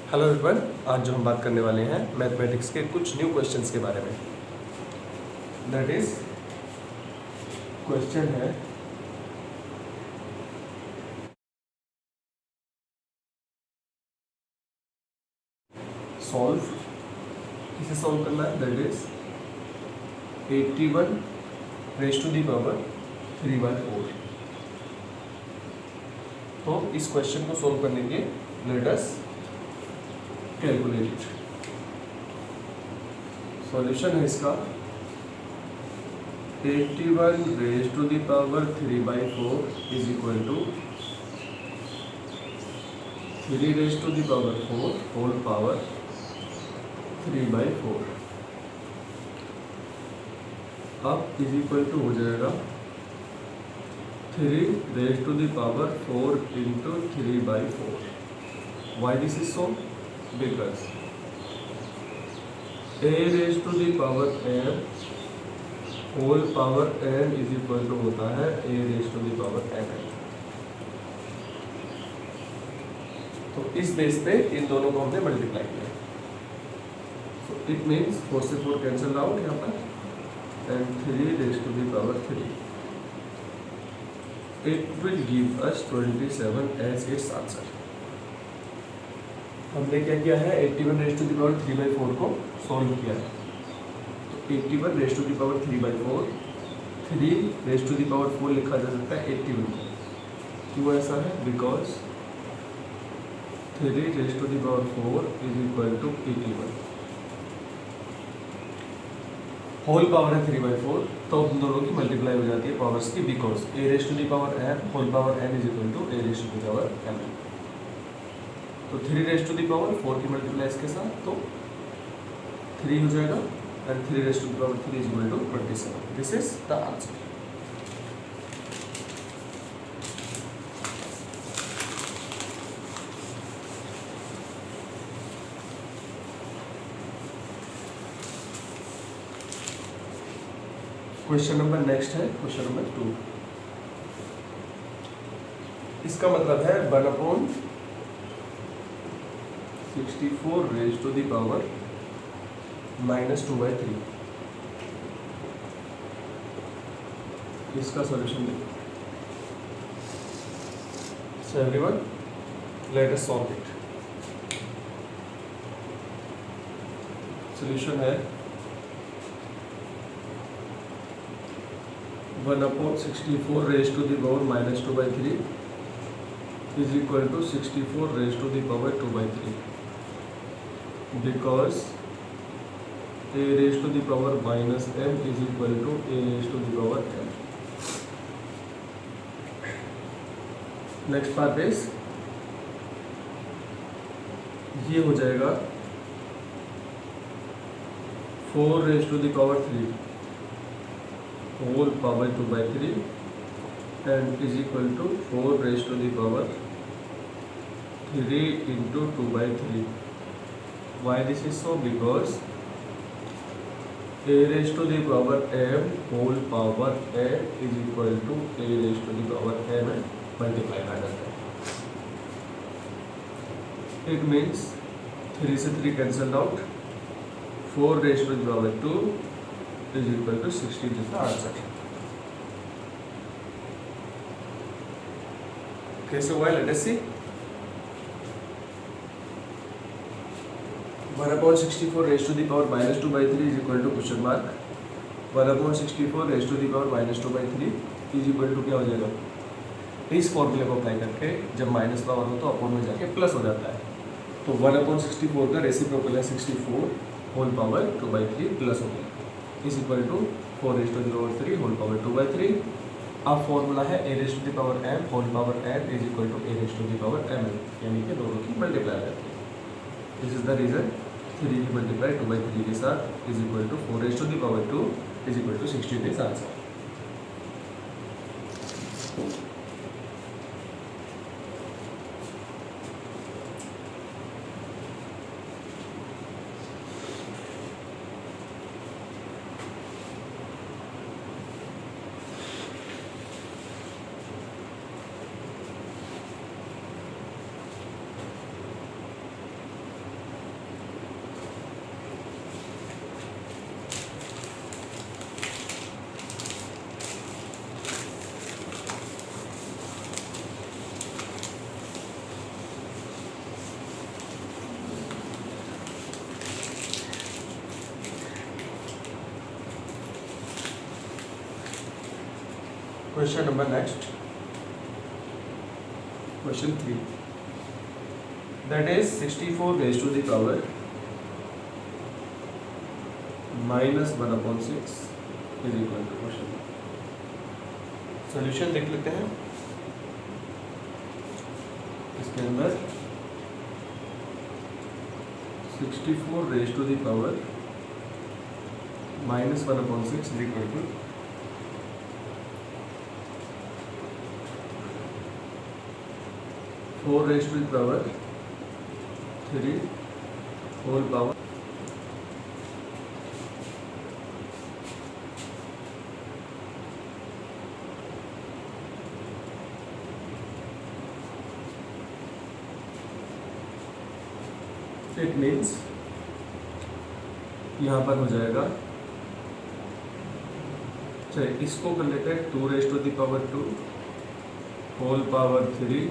Hello everyone, आज जो हम बात करने वाले हैं मैथमेटिक्स के कुछ न्यू क्वेश्चंस के बारे में। दैट इज क्वेश्चन है सॉल्व। किसे सॉल्व करना है? That is 81 raise to the power 3/4। तो इस क्वेश्चन को सॉल्व करने के let us calculate it. Solution है इसका 81 raise to the power 3/4 is equal to 3 raise to the power 4 whole power 3/4। अब इज इक्वल टू हो जाएगा 3 raise to the power 4 into 3/4। Why this is so? Because a raise to the power m whole power n is equal to होता है a raise to the power m। तो इस base पे इन दोनों को हमने मल्टीप्लाई किया। सो इट मीन्स 4 से 4 कैंसल आउट यहाँ पर and 3 raise to the power 3। It will give us 27 as it's answer. हमने क्या किया है? 81 रेज टू दी पावर 3/4 को सॉल्व किया है। तो 81 raise to the power 3/4, 3 raise to the power 4 लिखा जा सकता है 81 को। क्यों ऐसा है? Because 3 raise to the power 4 is equal to 81। Whole power है 3/4, तो उन दोनों की मल्टीप्लाई हो जाती है पावर्स की। Because a raise to the power m whole power n is equal to a raise to the power m। तो 3 रेज टू दी पावर 4 की मल्टीप्लाई इसके साथ तो 3 हो जाएगा and 3 raise to the power 3 is equal to 27। This is the answer. Question number next है question number 2। इसका मतलब है 1/64 रेज टू दी पावर -2/3। इसका सॉल्यूशन देखो। So everyone, let us solve it. Solution है 1/64 raise to the power -2/3 is equal to 64 raised to the power 2/3 because a raised to the power minus m is equal to a raised to the power m. Next part is ये हो जाएगा 4 raised to the power 3 whole power 2/3 and is equal to 4 raised to the power 3 into 2/3. Why this is so? Because a raised to the power m whole power n is equal to a raised to the power m and multiply by that. It means 3 से 3 cancelled out, 4 raised to the power 2 is equal to 16 is the answer. Okay, so while let us see 1/64 raised to the power -2/3 is equal to question mark 1/64 raised to the power -2/3 is equal to क्या हो जाएगा? इस फॉर्मूले को apply करके जब minus power हो तो अपॉन में जाके प्लस हो जाता है। तो 1/64 का रेसिप्रोकल है 64 होल पावर 2/3 प्लस हो गया is equal to 4 raised to the power 3 whole power 2/3। अब फॉर्मूला है a raised to the power m whole power n is equal to a raised to the power m, यानी कि दोनों की multiply हो जाती है। दिस इज द रीजन 3 की मल्टीप्लाई 2/3 के साथ is equal to 4 raised to the power 2 is equal to 16 is answer. Question number next. Question 3. That is 64 raised to the power minus 1/6 is equal to question. Solution देख लेते हैं. इसके अंदर 64 raised to the power minus 1/6 is equal to 4 raised to the power 3 whole power it means यहाँ पर हो जाएगा. चलिए इसको कर लेते हैं 2 raised to the power 2 whole power 3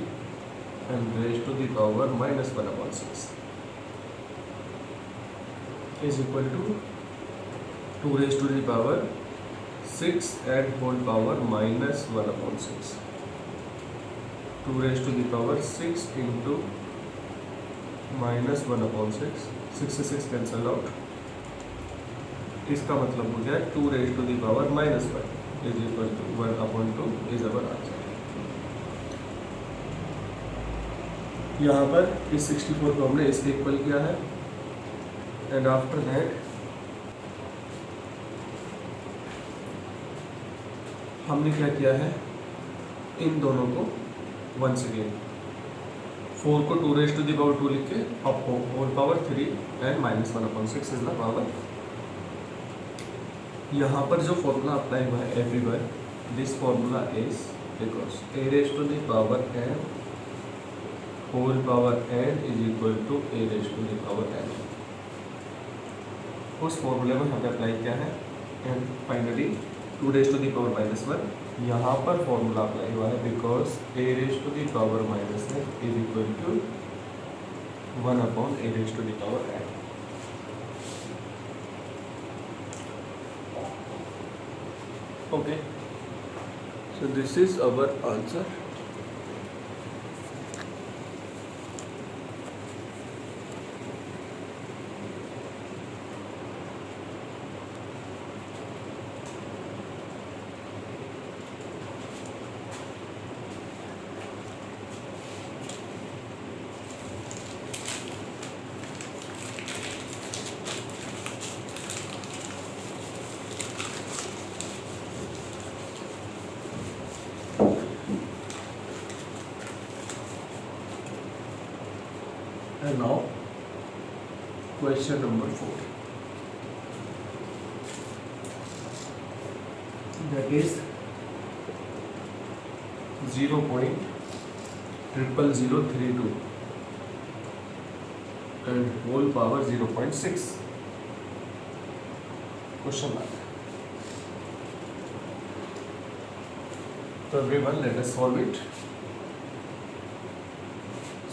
and raised to the power minus 1/6 is equal to 2 raised to the power 6 and whole power minus 1/6. 2 raised to the power 6 into minus 1/6. 6 से 6 कैंसल आउट. इसका मतलब हो गया 2 raised to the power minus 1 is equal to 1/2 is our answer. यहाँ पर इस 64 को हमने इसके इक्वल किया है एंड आफ्टर दैट हमने क्या किया है, इन दोनों को वंस अगेन 4 को 2 raised to the power 2 लिख के अब whole power 3 and minus 1/6 is the power. यहाँ पर जो फॉर्मूला अप्लाई हुआ है everywhere, this formula is because a raised to the power n whole power n is equal to a raised to the power n. उस फॉर्मूले में हमने apply किया है and finally 2 raised to the power minus 1 यहाँ पर formula apply हुआ है because a raised to the power minus n is equal to 1/a raised to the power n. Okay, so this is our answer. And now question number 4, that is 0.00032 and whole power 0.6 question mark. So everyone, let us solve it.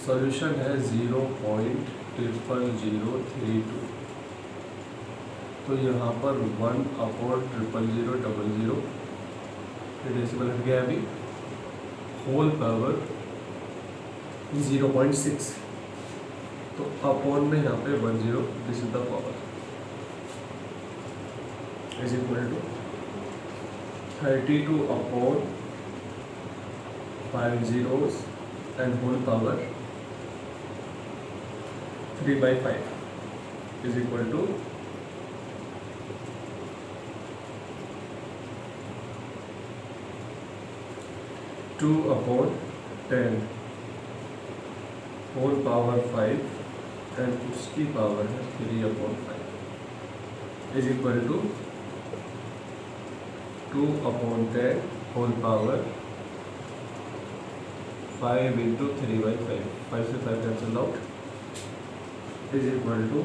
Solution है 0.00032. तो यहाँ पर 1/00000 decimal हट गया अभी. Whole power 0.6 तो upon में यहाँ पे 10 this is the power is equal to 32/5 zeros and whole power 3/5 is equal to 2/10 whole power 5 and उसकी पावर है 3/5 is equal to 2/10 whole power 5 into 3/5. 5 से 5 cancel out is equal to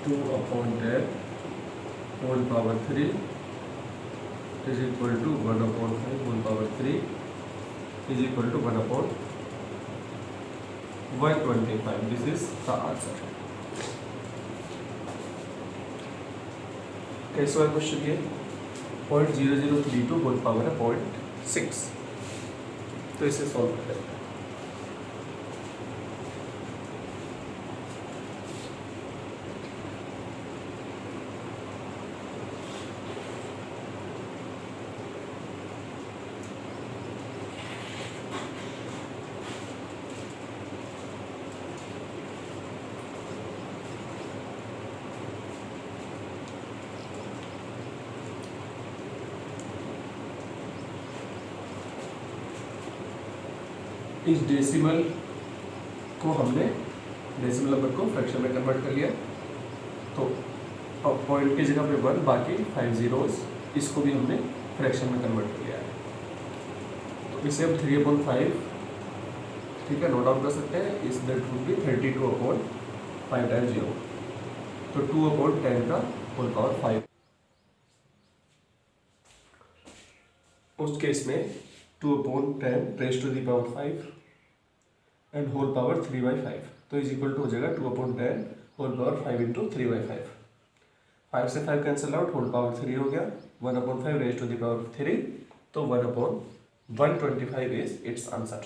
2/10 whole power 3 is equal to 1/5 whole power 3 is equal to 1/125. This is the answer. कैसा है question ये? 0.0032 whole power है 0.6। तो इसे solve करें। इस डेसिमल को हमने डेसिमल नंबर को फ्रैक्शन में कन्वर्ट कर लिया। तो अब पॉइंट की जगह पे 1, बाकी 5 zeros, इसको भी हमने फ्रैक्शन में कन्वर्ट कर लिया है। तो इसे हम 3/5, ठीक है, नोट डाउन कर सकते हैं। इस दैट वुड बी 32/5 टाइम्स 0, तो 2/10 का होल पावर 5। उस केस में 2/10 raise to the power 5 and whole power 3/5, तो इज इक्वल टू हो जाएगा 2/10 होल पावर 5 इंटू 3/5। 5 से 5 कैंसिल आउट, होल पावर 3 हो गया। 1/5 रेज़ टू द पावर 3, तो 1/125 इज इट्स आंसर।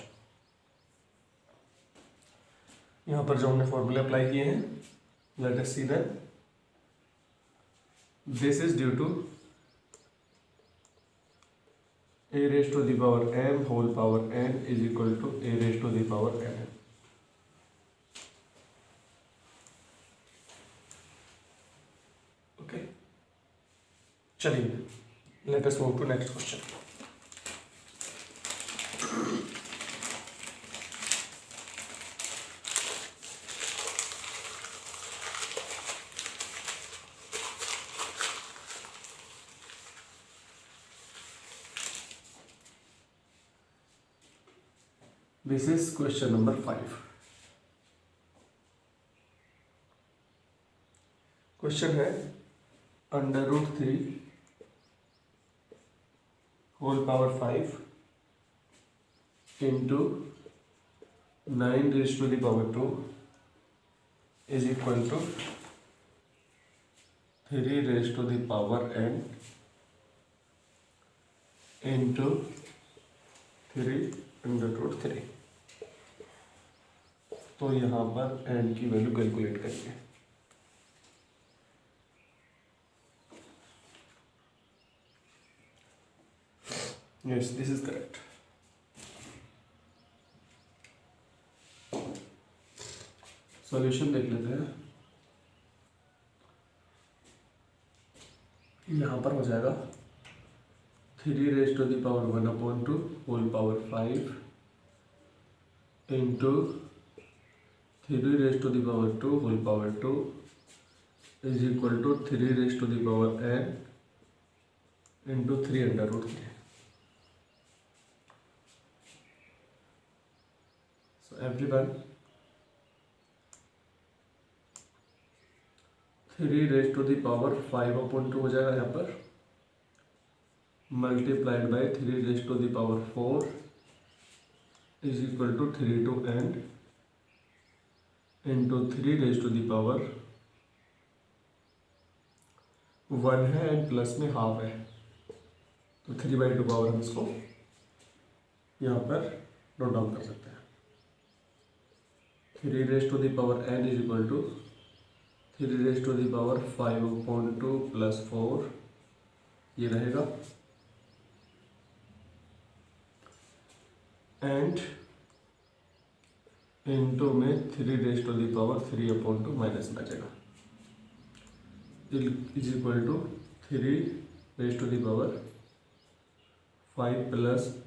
यहाँ पर जो हमने फॉर्मूले अप्लाई किए हैं, let us see that. This is due to a raised to the power m whole power n is equal to a raised to the power n। Okay, चलिए let us move to next question. This is question number 5. Question है √3 whole power 5 into 9 raise to the power 2 is equal to 3 raise to the power n into 3√3। तो यहाँ पर n की value calculate करेंगे। Yes, this is correct. Solution देख लेते हैं। यहाँ पर हो जाएगा 3 रेज़ टू द पावर 1/2 whole power 5 into 3 raise to the power 2 whole power 2 is equal to 3 raise to the power n into 3√3। So everyone 3 raise to the power 5/2 हो जाएगा यहाँ पर, multiplied by 3 raise to the power 4 is equal to 3 to n into 3 raise to the power 1 है and plus में half है, तो 3/2 power हम इसको यहाँ पर नोट डाउन कर सकते हैं। 3 raise to the power n is equal to 3 raise to the power 5/2 plus 4, ये रहेगा, एंड इंटू में 3 raise to the power 3/2 minus में आ जाएगा, is equal to 3 raise to the power 5 +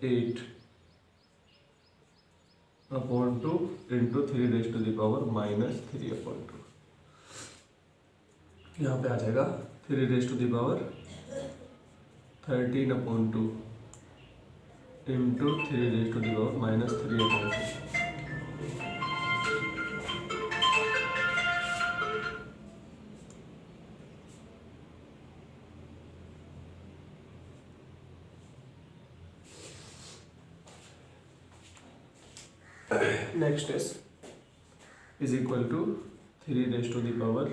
8/2 into 3 raise to the power -3/2। यहाँ पे आ जाएगा 3 raise to the power 13/2 into 3 raise to the power -3/2। Next is equal to 3 raise to the power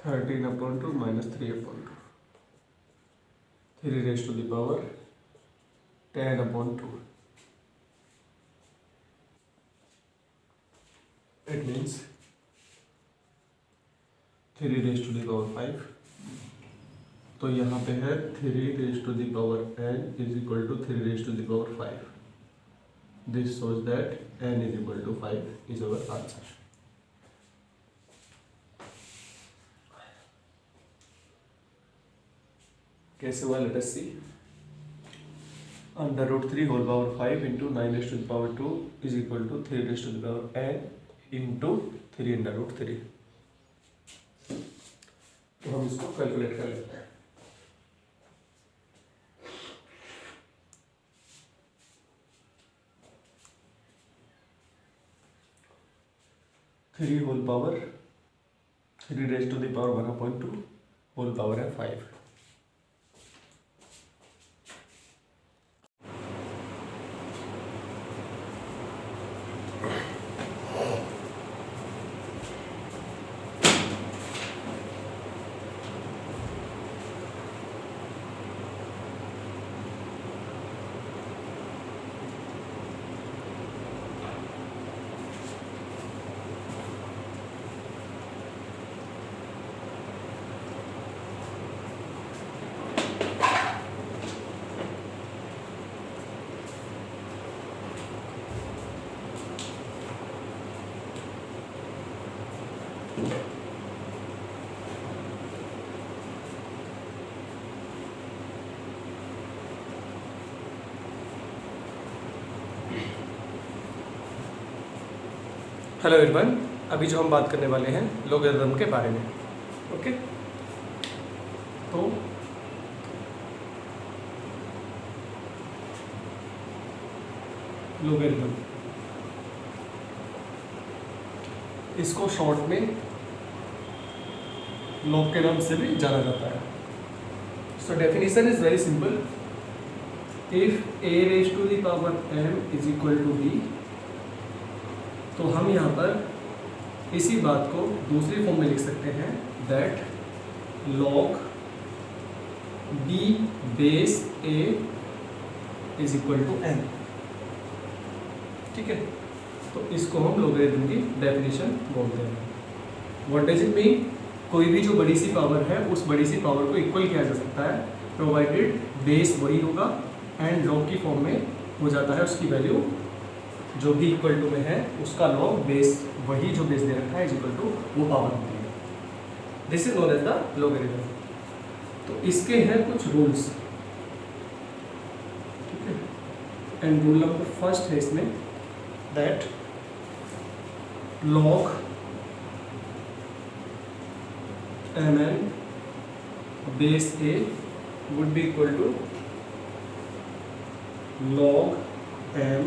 13/2 minus 3/2, 3 raised to the power 10/2. It means 3 raised to the power 5. तो यहाँ पे है 3 raised to the power n is equal to 3 raised to the power 5. This shows that n is equal to 5 is our answer. कैसे हुआ? Let us see. Under root 3 whole power 5 into 9 raised to the power 2 is equal to 3 raised to the power n into 3 under root 3. तो हम इसको calculate कर लेते हैं. Three whole power 3 raised to the power 1/2 whole power है 5. Hello everyone, अभी जो हम बात करने वाले हैं लॉगरिथम के बारे में. ओके, तो लॉगरिथम, इसको शॉर्ट में लॉग के नाम से भी जाना जाता है. So definition is very simple. If a raised to the power m is equal to b, तो हम यहाँ पर इसी बात को दूसरी फॉर्म में लिख सकते हैं, that log b base a is equal to n. ठीक है, तो इसको हम लॉगरिथम की डेफिनेशन बोलते हैं. What does it mean? कोई भी जो बड़ी सी पावर है उस बड़ी सी पावर को इक्वल किया जा सकता है, प्रोवाइडेड बेस वही होगा एंड लॉग की फॉर्म में हो जाता है. उसकी वैल्यू जो भी इक्वल टू में है उसका लॉग बेस वही जो बेस दे रखा है इज इक्वल टू वो पावर होती है. This is known as the logarithm. तो इसके हैं कुछ रूल्स. ठीक है, एंड रूल नंबर फर्स्ट है इसमें, that log mn base a would be equal to log m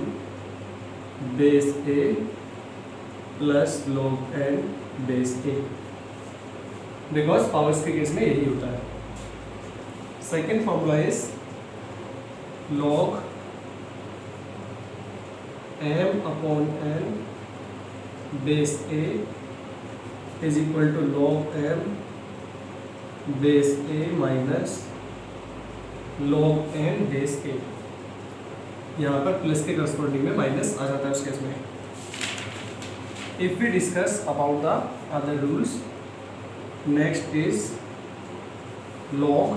base a plus log n base a, because powers के case में यही होता है. Second formula is log m upon n base a is equal to log m base a minus log n base a. यहाँ पर plus के corresponding में minus आ जाता है उस केस में. If we discuss about the other rules, next is log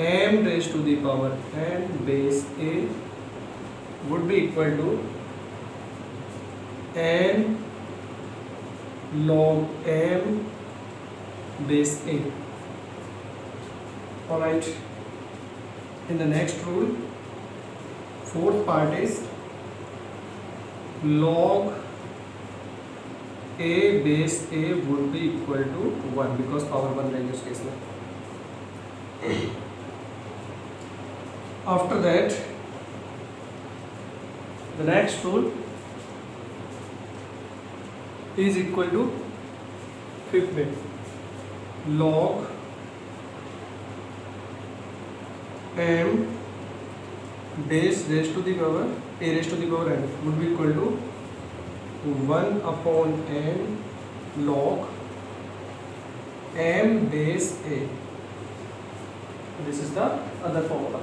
m raised to the power n base a would be equal to n log m base a. Alright, in the next rule, fourth part is log a base a would be equal to 1 because power 1 रहेगी उस case में. After that, the next rule is equal to fifth में log m base raised to the power a raised to the power n would be equal to 1 upon n log m base a. This is the other formula.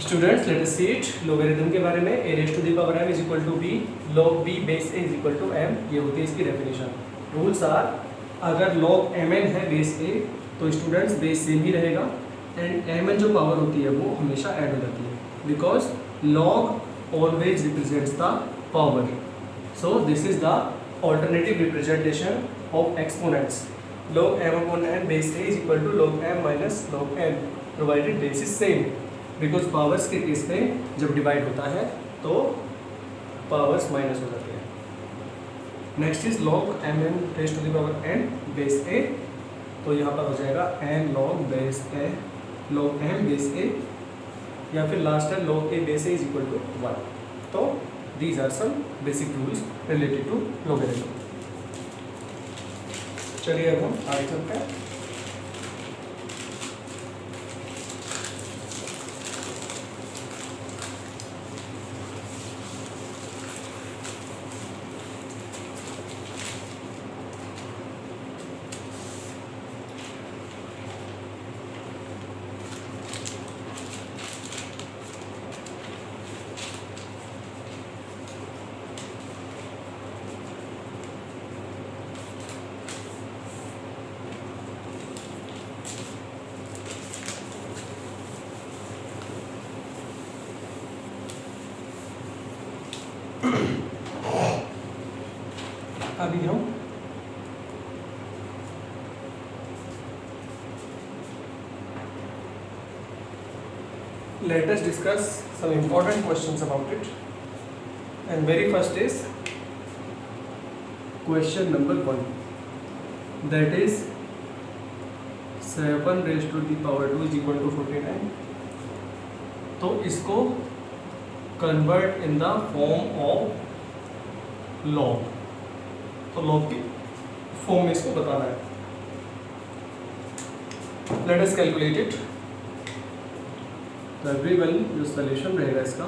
Students let us see it. Logarithm के बारे में a raise to the power m is equal to b log b base a is equal to m, ये होती है इसकी definition. Rules are, अगर log mn है base a तो स्टूडेंट्स बेस सेम ही रहेगा एंड mn जो पावर होती है वो हमेशा ऐड हो जाती है, because log always represents the power. So this is the alternative representation of exponents. log m upon n base a is equal to log m minus log n provided base is same, because powers के case में जब divide होता है तो powers minus हो जाते हैं. Next is log mn raise to the power n base a, तो यहाँ पर हो जाएगा n log base a log m base a, या फिर लास्ट है log a base a is equal to 1. तो these are some basic rules related to logarithm. चलिए अब हम आगे चलते हैं. अभी हम let us discuss some important questions about it, and very first is question number 1, that is 7 raised to the power 2 is equal to 49. तो इसको convert in the form of log, तो log की फॉर्म में इसको बताना है. Let us calculate it. तो everyone जो सॉल्यूशन रहेगा इसका,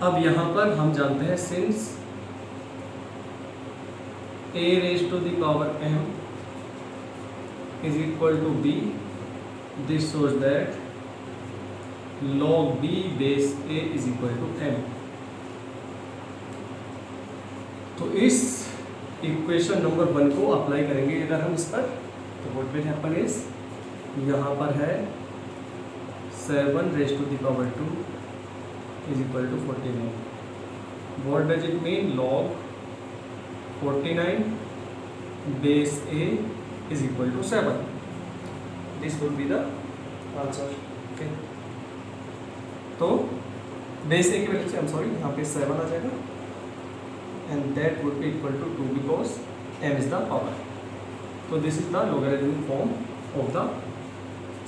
अब यहाँ पर हम जानते हैं since a raise to the power m is equal to b, this shows that log b base a is equal to m. तो इस इक्वेशन नंबर 1 को अप्लाई करेंगे अगर हम इस पर, तो व्हाट विल हैपन इज, यहाँ पर है 7 raise to the power 2 is equal to 49. What does it mean, log 49 base a is equal to 7. This would be the answer. Okay, तो बेस a की वजह से यहाँ पे 7 आ जाएगा, and that would be equal to 2 because m is the power. So this is the logarithmic form of the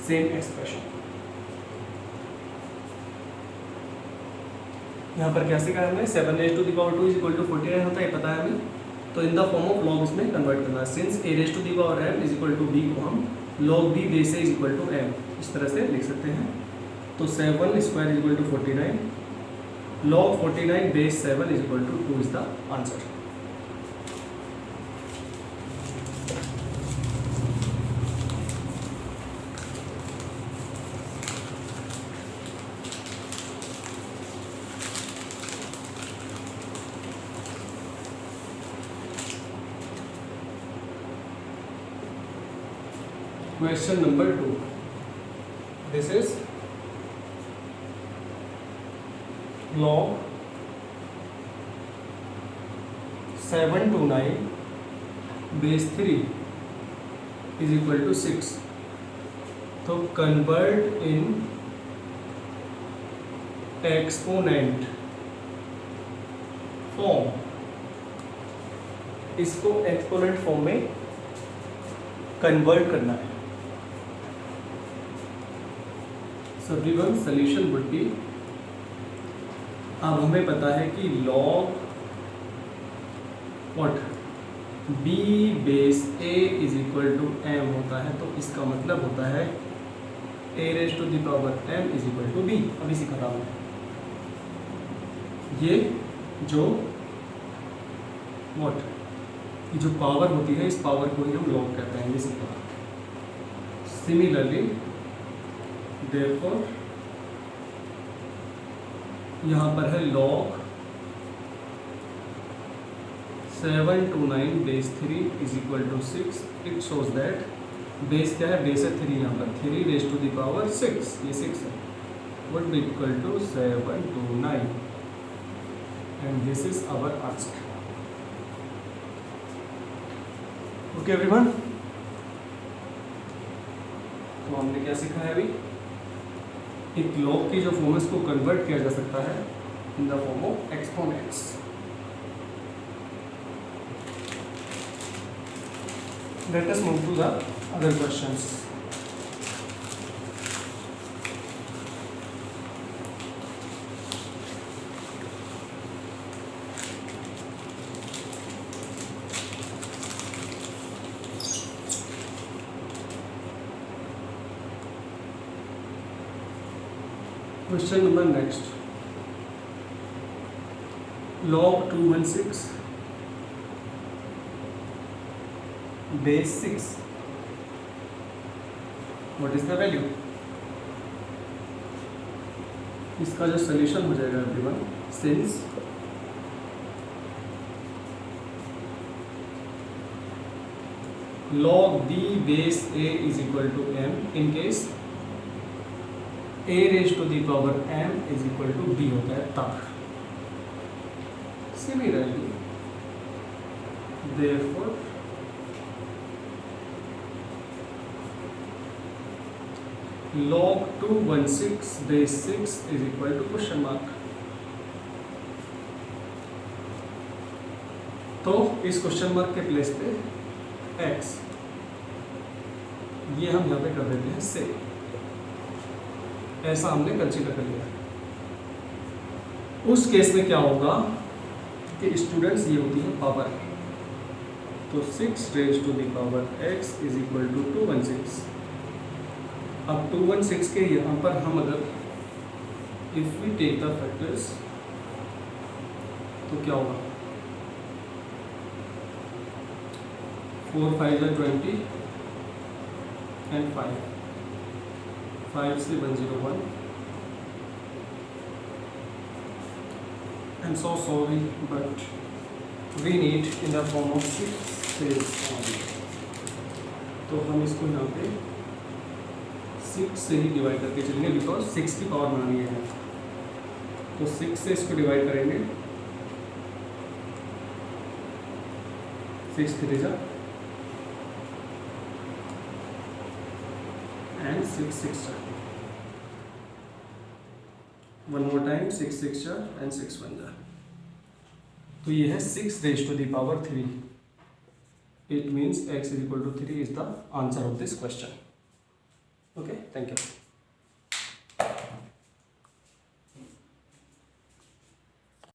same expression. यहाँ पर क्या सीखा हमने, 7 raise to the power 2 is equal to 49 होता है, पता है हमें. तो in the form of log इसमें कन्वर्ट करना है. Since a raise to the power m is equal to b को हम log b base a is equal to m इस तरह से लिख सकते हैं. तो 7 square is equal to 49, log 49 base 7 is equal to 2 is the answer. Question number 2. This is log 729 base 3 is equal to 6. तो convert in exponent form, इसको exponent form में कन्वर्ट करना है. So everyone solution would be, अब हमें पता है कि log what b base a is equal to m होता है, तो इसका मतलब होता है a raise to the power m is equal to b। अभी सीखा था हमने ये जो व्हाट, ये जो पावर होती है, इस पावर को ही हम लॉग कहते हैं, ये सीखा। सिमिलरली देयरफॉर यहाँ पर है log 729 base 3 is equal to 6। It shows that base क्या है, बेस है 3, यहाँ पर 3 रेज टू द पावर 6, ये 6 है, would be equal to 729 and this is our answer. Okay everyone, तो हमने क्या सीखा है अभी, एक लॉग की जो फॉर्म है उसको कन्वर्ट किया जा सकता है in the form of exponents. Let us move to the other questions. Question number next. Log 216 base 6. What is the value? इसका जो सोल्यूशन हो जाएगा everyone, since log b base a is equal to m in case a raise to the power m is equal to b होता है तब। Similarly therefore log 216 base 6 is equal to question mark. तो इस question mark के place पे x, ये हम यहाँ पे कर देते हैं से, ऐसा हमने कंसीडर कर लिया। उस केस में क्या होगा कि स्टूडेंट्स, ये होती है पावर, तो 6 raise to the power x is equal to 216। अब 216 के यहाँ पर हम अगर if we take the factors तो क्या होगा, 4 5 20 एंड 5 से 101 I'm so sorry but we need in the form of 6 phase only। तो हम इसको यहाँ पे 6 से ही डिवाइड करके चलेंगे बिकॉज 6 की पावर बनानी है, तो 6 से इसको डिवाइड करेंगे, 6 3 जा and 6 6 जा, one more time 6 6 जा and 6 1 जा। तो ये है 6 raise to the power 3। It means x is equal to 3 is the answer of this question. Okay, thank you.